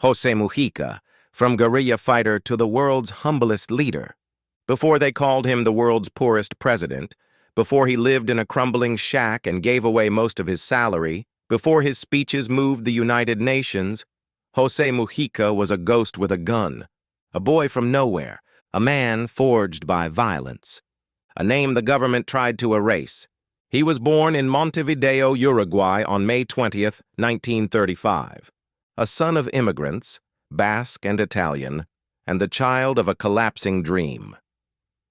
José Mujica, from guerrilla fighter to the world's humblest leader. Before they called him the world's poorest president, before he lived in a crumbling shack and gave away most of his salary, before his speeches moved the United Nations, José Mujica was a ghost with a gun, a boy from nowhere, a man forged by violence, a name the government tried to erase. He was born in Montevideo, Uruguay on May 20th, 1935, a son of immigrants, Basque and Italian, and the child of a collapsing dream.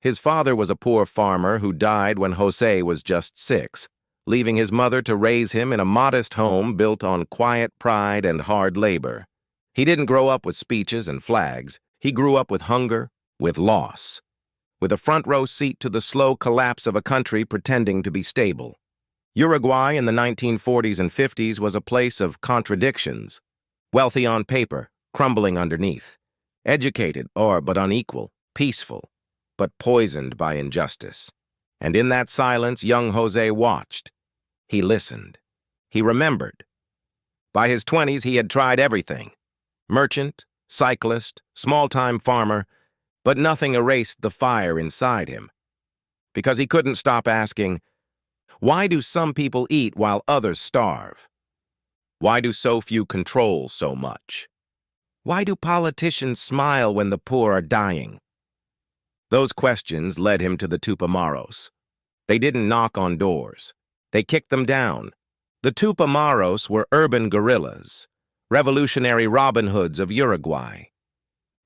His father was a poor farmer who died when José was just 6, leaving his mother to raise him in a modest home built on quiet pride and hard labor. He didn't grow up with speeches and flags. He grew up with hunger, with loss, with a front-row seat to the slow collapse of a country pretending to be stable. Uruguay in the 1940s and 50s was a place of contradictions, wealthy on paper, crumbling underneath, educated but unequal, peaceful, but poisoned by injustice. And in that silence, young José watched. He listened. He remembered. By his 20s, he had tried everything. Merchant, cyclist, small-time farmer, but nothing erased the fire inside him. Because he couldn't stop asking, why do some people eat while others starve? Why do so few control so much? Why do politicians smile when the poor are dying? Those questions led him to the Tupamaros. They didn't knock on doors. They kicked them down. The Tupamaros were urban guerrillas, revolutionary Robin Hoods of Uruguay.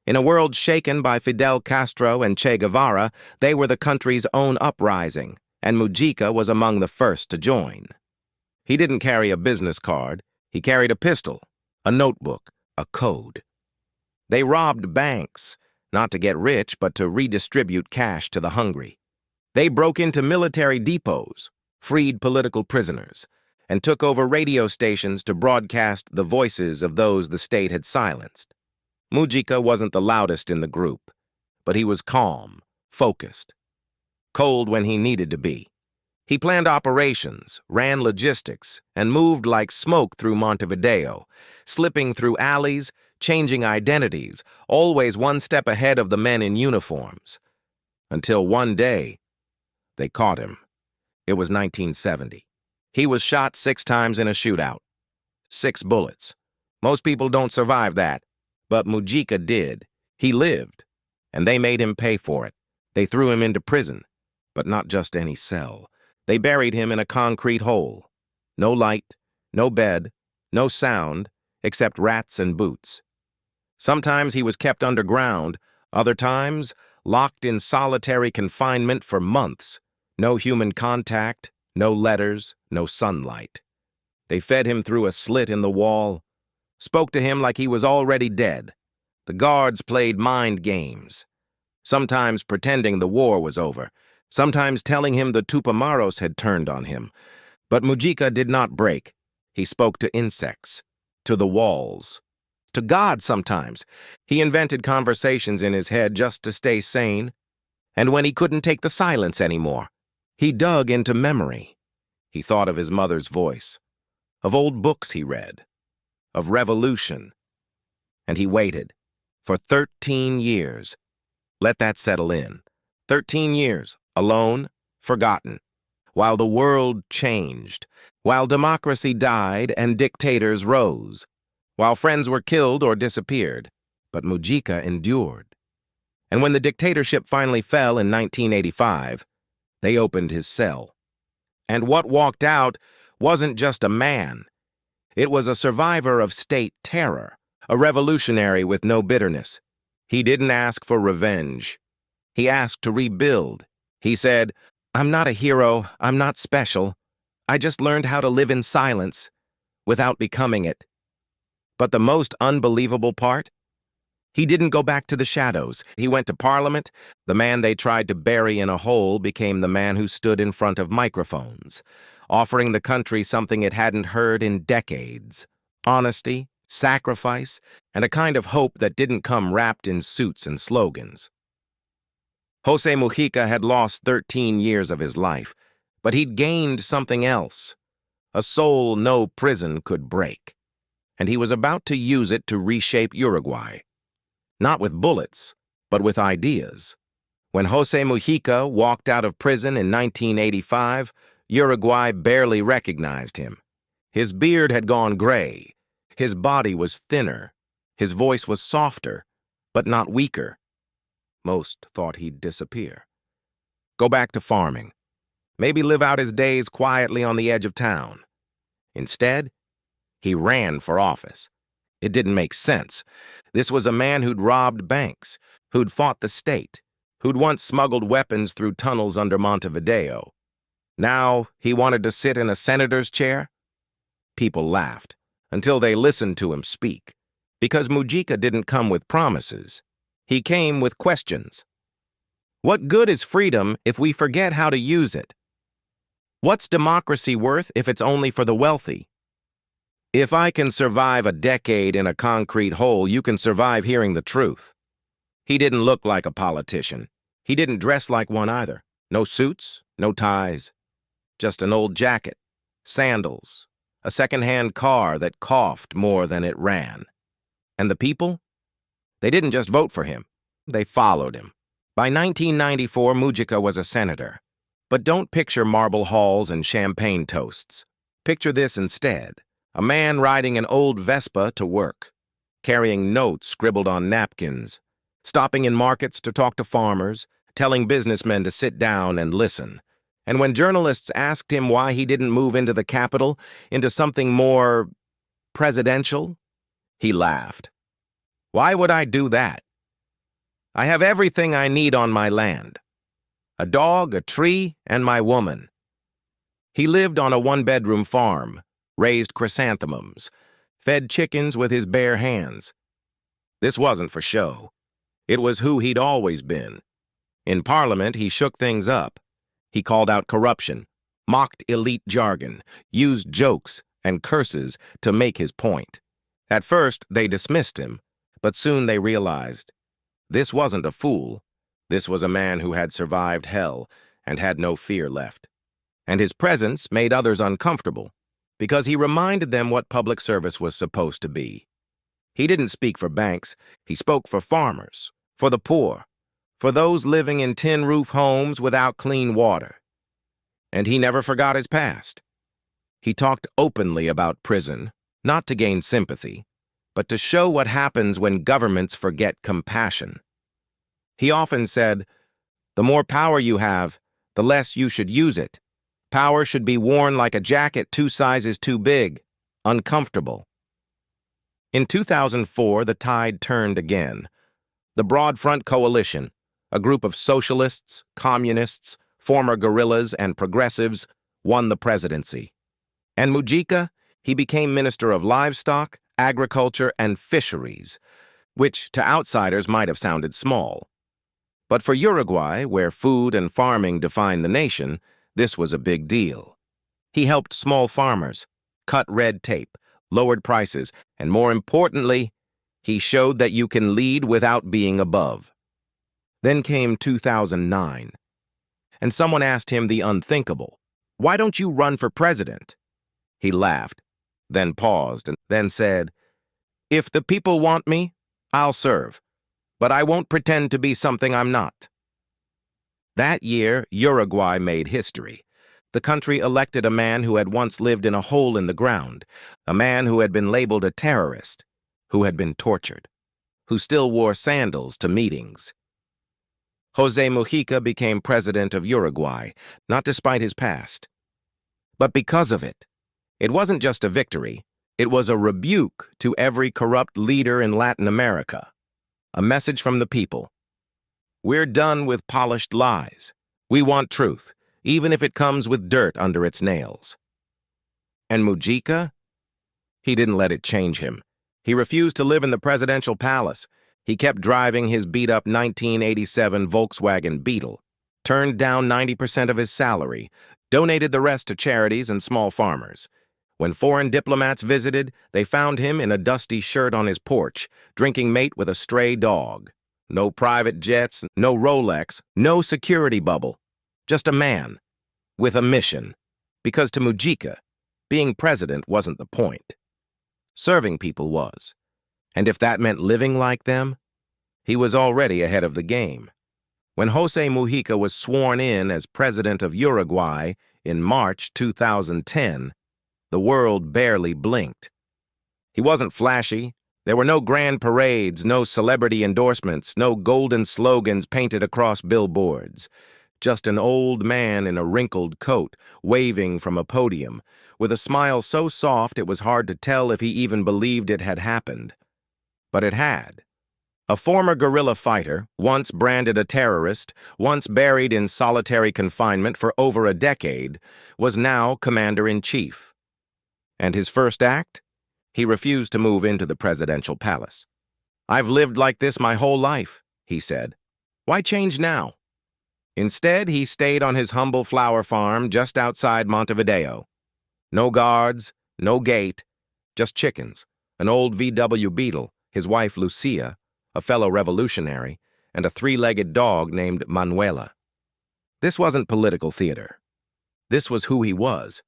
In a world shaken by Fidel Castro and Che Guevara, they were the country's own uprising, and Mujica was among the first to join. He didn't carry a business card. He carried a pistol, a notebook, a code. They robbed banks, not to get rich, but to redistribute cash to the hungry. They broke into military depots, freed political prisoners, and took over radio stations to broadcast the voices of those the state had silenced. Mujica wasn't the loudest in the group, but he was calm, focused, cold when he needed to be. He planned operations, ran logistics, and moved like smoke through Montevideo, slipping through alleys, changing identities, always one step ahead of the men in uniforms. Until one day, they caught him. It was 1970. He was shot 6 times in a shootout. 6 bullets. Most people don't survive that, but Mujica did. He lived, and they made him pay for it. They threw him into prison, but not just any cell. They buried him in a concrete hole. No light, no bed, no sound, except rats and boots. Sometimes he was kept underground, other times locked in solitary confinement for months. No human contact, no letters, no sunlight. They fed him through a slit in the wall, spoke to him like he was already dead. The guards played mind games, sometimes pretending the war was over, sometimes telling him the Tupamaros had turned on him. But Mujica did not break. He spoke to insects, to the walls, to God sometimes. He invented conversations in his head just to stay sane. And when he couldn't take the silence anymore, he dug into memory. He thought of his mother's voice, of old books he read, of revolution. And he waited for 13 years. Let that settle in. 13 years, alone, forgotten, while the world changed, while democracy died and dictators rose, while friends were killed or disappeared. But Mujica endured. And when the dictatorship finally fell in 1985, they opened his cell. And what walked out wasn't just a man. It was a survivor of state terror, a revolutionary with no bitterness. He didn't ask for revenge. He asked to rebuild. He said, "I'm not a hero, I'm not special. I just learned how to live in silence, without becoming it." But the most unbelievable part? He didn't go back to the shadows. He went to Parliament. The man they tried to bury in a hole became the man who stood in front of microphones, offering the country something it hadn't heard in decades: honesty, sacrifice, and a kind of hope that didn't come wrapped in suits and slogans. José Mujica had lost 13 years of his life, but he'd gained something else, a soul no prison could break. and he was about to use it to reshape Uruguay. Not with bullets, but with ideas. When José Mujica walked out of prison in 1985, Uruguay barely recognized him. His beard had gone gray. His body was thinner. His voice was softer, but not weaker. Most thought he'd disappear. Go back to farming. Maybe live out his days quietly on the edge of town. Instead, he ran for office. It didn't make sense. This was a man who'd robbed banks, who'd fought the state, who'd once smuggled weapons through tunnels under Montevideo. Now he wanted to sit in a senator's chair? People laughed, until they listened to him speak. Because Mujica didn't come with promises. He came with questions. What good is freedom if we forget how to use it? What's democracy worth if it's only for the wealthy? If I can survive a decade in a concrete hole, you can survive hearing the truth. He didn't look like a politician. He didn't dress like one either. No suits, no ties. Just an old jacket, sandals, a second-hand car that coughed more than it ran. And the people? They didn't just vote for him. They followed him. By 1994, Mujica was a senator. But don't picture marble halls and champagne toasts. Picture this instead. A man riding an old Vespa to work, carrying notes scribbled on napkins, stopping in markets to talk to farmers, telling businessmen to sit down and listen. And when journalists asked him why he didn't move into the capital, into something more presidential, he laughed. Why would I do that? I have everything I need on my land. A dog, a tree, and my woman. He lived on a one-bedroom farm, raised chrysanthemums, fed chickens with his bare hands. This wasn't for show. It was who he'd always been. In Parliament, he shook things up. He called out corruption, mocked elite jargon, used jokes and curses to make his point. At first, they dismissed him, but soon they realized this wasn't a fool. This was a man who had survived hell and had no fear left. And his presence made others uncomfortable because he reminded them what public service was supposed to be. He didn't speak for banks. He spoke for farmers, for the poor, for those living in tin-roof homes without clean water. And he never forgot his past. He talked openly about prison, not to gain sympathy, but to show what happens when governments forget compassion. He often said, the more power you have, the less you should use it. Power should be worn like a jacket 2 sizes too big, uncomfortable. In 2004, the tide turned again. The Broad Front Coalition, a group of socialists, communists, former guerrillas, and progressives, won the presidency. And Mujica, he became Minister of Livestock, Agriculture, and Fisheries, which to outsiders might have sounded small. But for Uruguay, where food and farming define the nation, this was a big deal. He helped small farmers, cut red tape, lowered prices, and more importantly, he showed that you can lead without being above. Then came 2009, and someone asked him the unthinkable, "Why don't you run for president?" He laughed, then paused, and then said, "If the people want me, I'll serve. But I won't pretend to be something I'm not." That year, Uruguay made history. The country elected a man who had once lived in a hole in the ground, a man who had been labeled a terrorist, who had been tortured, who still wore sandals to meetings. José Mujica became president of Uruguay, not despite his past, but because of it. It wasn't just a victory, it was a rebuke to every corrupt leader in Latin America. A message from the people. We're done with polished lies. We want truth, even if it comes with dirt under its nails. And Mujica? He didn't let it change him. He refused to live in the presidential palace. He kept driving his beat-up 1987 Volkswagen Beetle, turned down 90% of his salary, donated the rest to charities and small farmers. When foreign diplomats visited, they found him in a dusty shirt on his porch, drinking mate with a stray dog. No private jets, no Rolex, no security bubble. Just a man, with a mission. Because to Mujica, being president wasn't the point. Serving people was. And if that meant living like them, he was already ahead of the game. When José Mujica was sworn in as president of Uruguay in March 2010, the world barely blinked. He wasn't flashy. There were no grand parades, no celebrity endorsements, no golden slogans painted across billboards. Just an old man in a wrinkled coat, waving from a podium, with a smile so soft it was hard to tell if he even believed it had happened. But it had. A former guerrilla fighter, once branded a terrorist, once buried in solitary confinement for over a decade, was now commander-in-chief. And his first act? He refused to move into the presidential palace. "I've lived like this my whole life," he said. "Why change now?" Instead, he stayed on his humble flower farm just outside Montevideo. No guards, no gate, just chickens, an old VW Beetle, his wife Lucia, a fellow revolutionary, and a three-legged dog named Manuela. This wasn't political theater. This was who he was.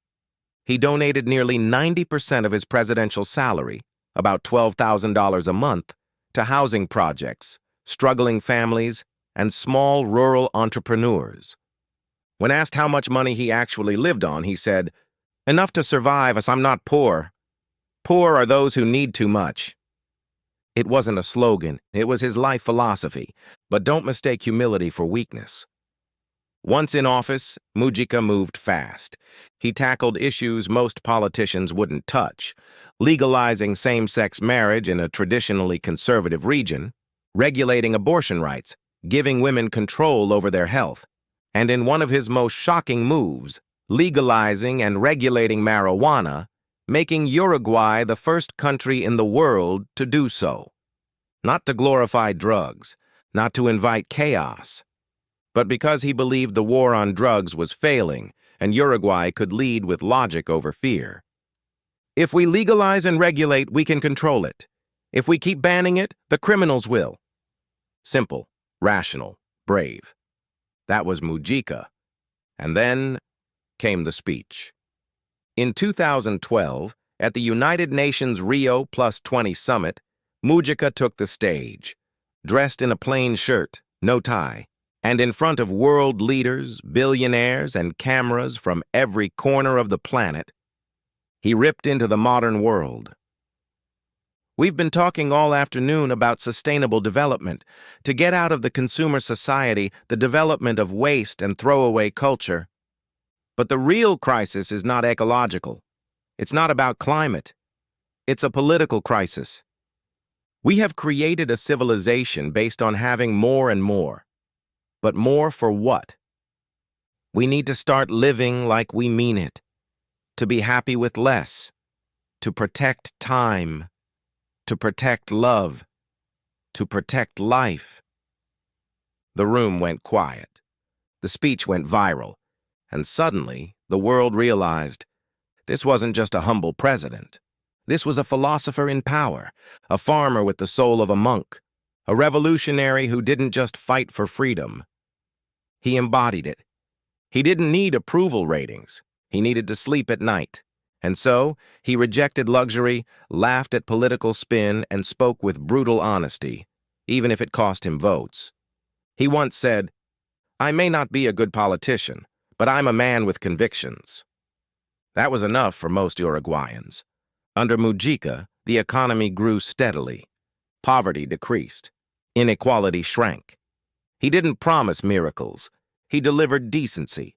He donated nearly 90% of his presidential salary, about $12,000 a month, to housing projects, struggling families, and small rural entrepreneurs. When asked how much money he actually lived on, he said, "Enough to survive, as I'm not poor. Poor are those who need too much." It wasn't a slogan, it was his life philosophy, but don't mistake humility for weakness. Once in office, Mujica moved fast. He tackled issues most politicians wouldn't touch, legalizing same-sex marriage in a traditionally conservative region, regulating abortion rights, giving women control over their health, and in one of his most shocking moves, legalizing and regulating marijuana, making Uruguay the first country in the world to do so. Not to glorify drugs, not to invite chaos, but because he believed the war on drugs was failing and Uruguay could lead with logic over fear. "If we legalize and regulate, we can control it. If we keep banning it, the criminals will." Simple, rational, brave. That was Mujica. And then came the speech. In 2012, at the United Nations Rio +20 summit, Mujica took the stage, dressed in a plain shirt, no tie, and in front of world leaders, billionaires, and cameras from every corner of the planet, he ripped into the modern world. "We've been talking all afternoon about sustainable development, to get out of the consumer society, the development of waste and throwaway culture. But the real crisis is not ecological. It's not about climate. It's a political crisis. We have created a civilization based on having more and more. But more for what? We need to start living like we mean it, to be happy with less, to protect time, to protect love, to protect life." The room went quiet. The speech went viral. And suddenly, the world realized this wasn't just a humble president. This was a philosopher in power, a farmer with the soul of a monk, a revolutionary who didn't just fight for freedom. He embodied it. He didn't need approval ratings. He needed to sleep at night. And so, he rejected luxury, laughed at political spin, and spoke with brutal honesty, even if it cost him votes. He once said, "I may not be a good politician, but I'm a man with convictions." That was enough for most Uruguayans. Under Mujica, the economy grew steadily. Poverty decreased. Inequality shrank. He didn't promise miracles. He delivered decency.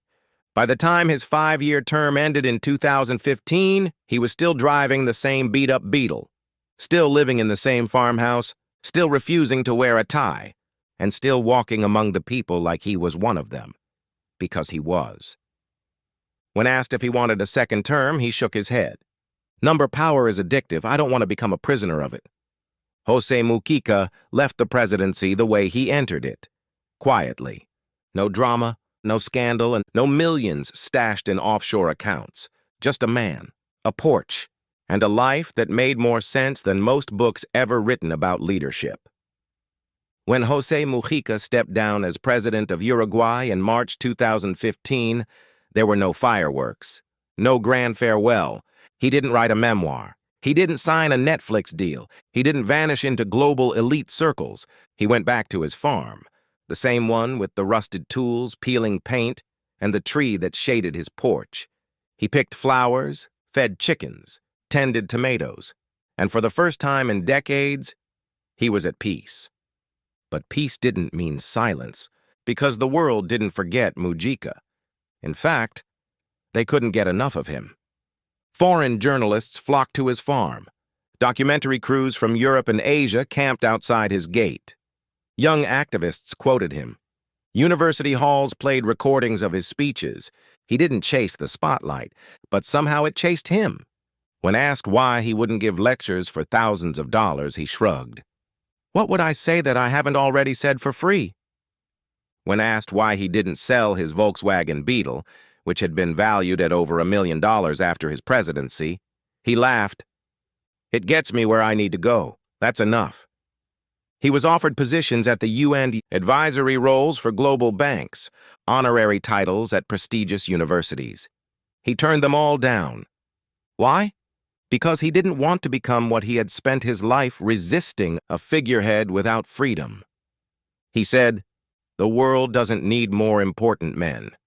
By the time his 5-year term ended in 2015, he was still driving the same beat-up Beetle, still living in the same farmhouse, still refusing to wear a tie, and still walking among the people like he was one of them. Because he was. When asked if he wanted a second term, he shook his head. "Number power is addictive. I don't want to become a prisoner of it." José Mujica left the presidency the way he entered it, quietly. No drama, no scandal, and no millions stashed in offshore accounts. Just a man, a porch, and a life that made more sense than most books ever written about leadership. When José Mujica stepped down as president of Uruguay in March 2015, there were no fireworks, no grand farewell. He didn't write a memoir. He didn't sign a Netflix deal. He didn't vanish into global elite circles. He went back to his farm, the same one with the rusted tools, peeling paint, and the tree that shaded his porch. He picked flowers, fed chickens, tended tomatoes, and for the first time in decades, he was at peace. But peace didn't mean silence, because the world didn't forget Mujica. In fact, they couldn't get enough of him. Foreign journalists flocked to his farm. Documentary crews from Europe and Asia camped outside his gate. Young activists quoted him. University halls played recordings of his speeches. He didn't chase the spotlight, but somehow it chased him. When asked why he wouldn't give lectures for thousands of dollars, he shrugged. "What would I say that I haven't already said for free?" When asked why he didn't sell his Volkswagen Beetle, which had been valued at over $1 million after his presidency, he laughed. "It gets me where I need to go. That's enough." He was offered positions at the UN, advisory roles for global banks, honorary titles at prestigious universities. He turned them all down. Why? Because he didn't want to become what he had spent his life resisting, a figurehead without freedom. He said, "The world doesn't need more important men.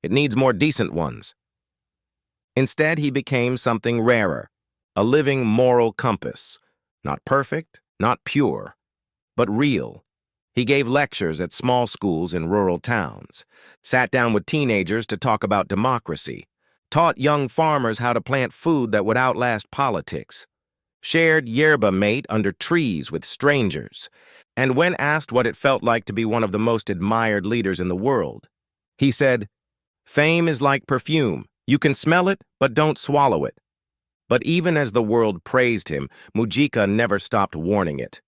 It needs more decent ones." Instead, he became something rarer, a living moral compass. Not perfect, not pure, but real. He gave lectures at small schools in rural towns, sat down with teenagers to talk about democracy, taught young farmers how to plant food that would outlast politics, shared yerba mate under trees with strangers, and when asked what it felt like to be one of the most admired leaders in the world, he said, "Fame is like perfume. You can smell it, but don't swallow it." But even as the world praised him, Mujica never stopped warning it.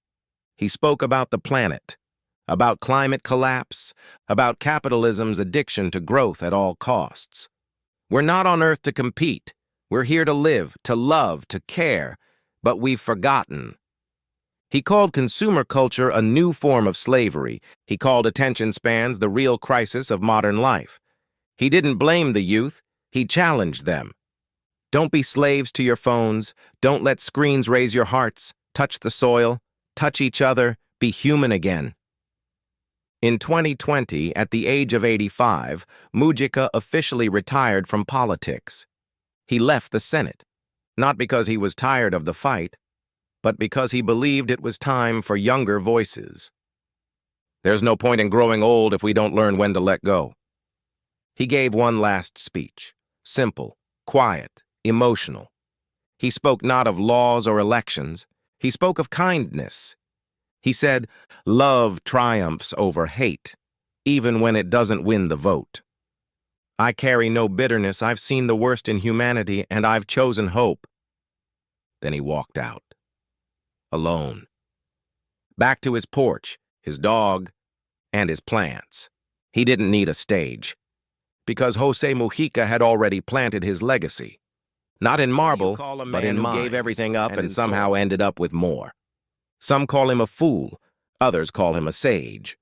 He spoke about the planet, about climate collapse, about capitalism's addiction to growth at all costs. We're not on Earth to compete. We're here to live, to love, to care, but we've forgotten. He called consumer culture a new form of slavery. He called attention spans the real crisis of modern life. He didn't blame the youth. He challenged them. Don't be slaves to your phones. Don't let screens raise your hearts. Touch the soil. Touch each other. Be human again. In 2020, at the age of 85, Mujica officially retired from politics. He left the Senate, not because he was tired of the fight, but because he believed it was time for younger voices. There's no point in growing old if we don't learn when to let go. He gave one last speech, simple, quiet, emotional. He spoke not of laws or elections. He spoke of kindness. He said, "Love triumphs over hate, even when it doesn't win the vote. I carry no bitterness. I've seen the worst in humanity, and I've chosen hope." Then he walked out, alone, back to his porch, his dog, and his plants. He didn't need a stage, because José Mujica had already planted his legacy. Not in marble, but in mind. He gave everything up and somehow ended up with more. Some call him a fool, others call him a sage.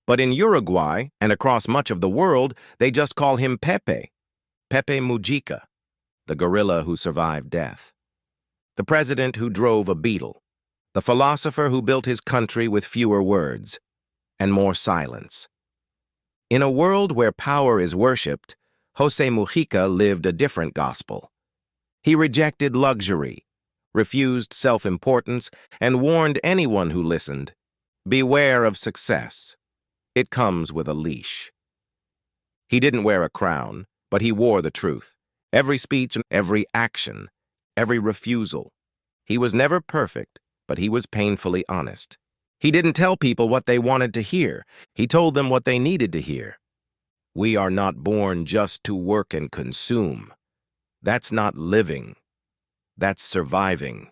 But in Uruguay, and across much of the world, they just call him Pepe Mujica, the gorilla who survived death, the president who drove a Beetle, the philosopher who built his country with fewer words and more silence. In a world where power is worshipped, José Mujica lived a different gospel. He rejected luxury, refused self-importance, and warned anyone who listened, beware of success. It comes with a leash. He didn't wear a crown, but he wore the truth. Every speech, every action, every refusal. He was never perfect, but he was painfully honest. He didn't tell people what they wanted to hear. He told them what they needed to hear. We are not born just to work and consume. That's not living. That's surviving.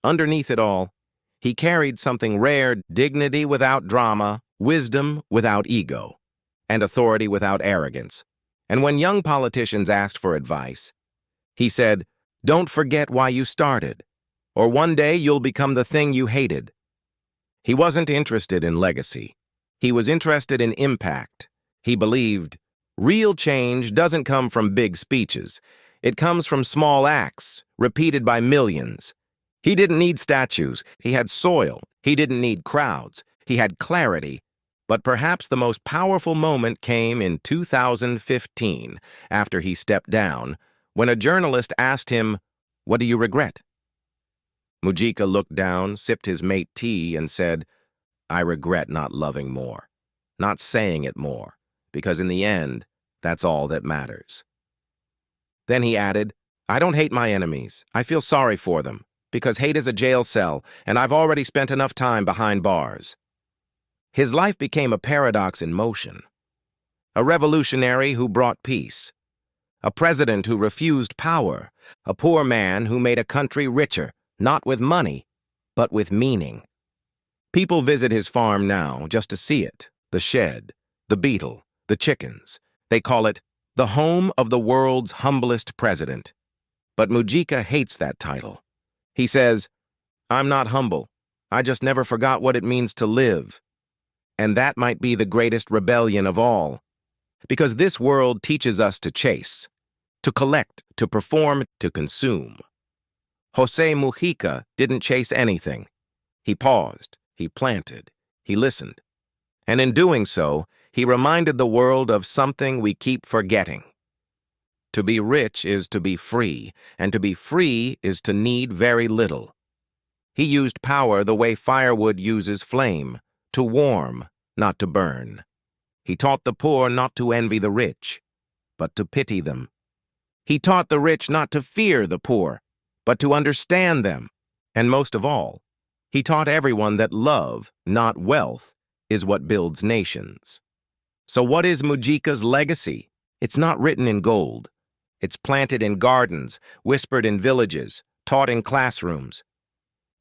Underneath it all, he carried something rare: dignity without drama, wisdom without ego, and authority without arrogance. And when young politicians asked for advice, he said, "Don't forget why you started, or one day you'll become the thing you hated." He wasn't interested in legacy. He was interested in impact. He believed, real change doesn't come from big speeches. It comes from small acts, repeated by millions. He didn't need statues. He had soil. He didn't need crowds. He had clarity. But perhaps the most powerful moment came in 2015, after he stepped down, when a journalist asked him, "What do you regret?" Mujica looked down, sipped his mate tea, and said, "I regret not loving more, not saying it more, because in the end, that's all that matters." Then he added, "I don't hate my enemies. I feel sorry for them, because hate is a jail cell, and I've already spent enough time behind bars." His life became a paradox in motion. A revolutionary who brought peace. A president who refused power. A poor man who made a country richer, not with money, but with meaning. People visit his farm now just to see it, the shed, the beetle, the chickens. They call it the home of the world's humblest president. But Mujica hates that title. He says, "I'm not humble. I just never forgot what it means to live." And that might be the greatest rebellion of all. Because this world teaches us to chase, to collect, to perform, to consume. José Mujica didn't chase anything. He paused, he planted, he listened. And in doing so, he reminded the world of something we keep forgetting. To be rich is to be free, and to be free is to need very little. He used power the way firewood uses flame, to warm, not to burn. He taught the poor not to envy the rich, but to pity them. He taught the rich not to fear the poor, but to understand them. And most of all, he taught everyone that love, not wealth, is what builds nations. So what is Mujica's legacy? It's not written in gold. It's planted in gardens, whispered in villages, taught in classrooms.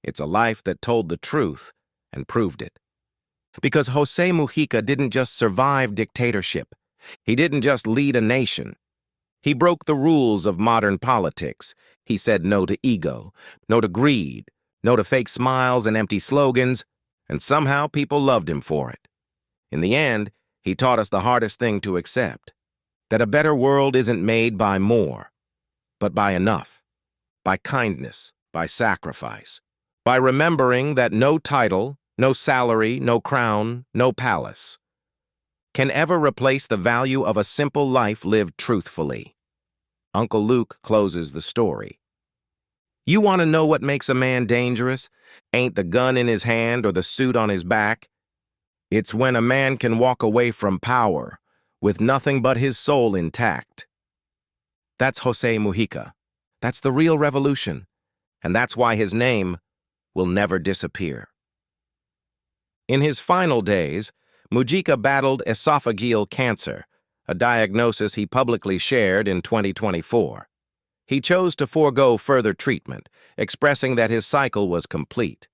It's a life that told the truth and proved it. Because José Mujica didn't just survive dictatorship. He didn't just lead a nation. He broke the rules of modern politics. He said no to ego, no to greed, no to fake smiles and empty slogans, and somehow people loved him for it. In the end, he taught us the hardest thing to accept, that a better world isn't made by more, but by enough, by kindness, by sacrifice, by remembering that no title, no salary, no crown, no palace can ever replace the value of a simple life lived truthfully. Uncle Luke closes the story. You want to know what makes a man dangerous? Ain't the gun in his hand or the suit on his back. It's when a man can walk away from power with nothing but his soul intact. That's José Mujica. That's the real revolution. And that's why his name will never disappear. In his final days, Mujica battled esophageal cancer, a diagnosis he publicly shared in 2024. He chose to forego further treatment, expressing that his cycle was complete.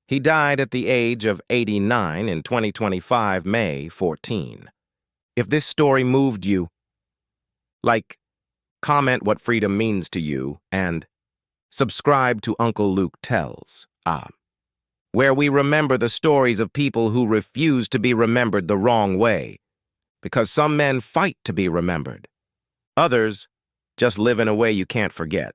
He died at the age of 89 in 2025, May 14. If this story moved you, comment what freedom means to you, and subscribe to Uncle Luke Tells, where we remember the stories of people who refuse to be remembered the wrong way, because some men fight to be remembered. Others just live in a way you can't forget.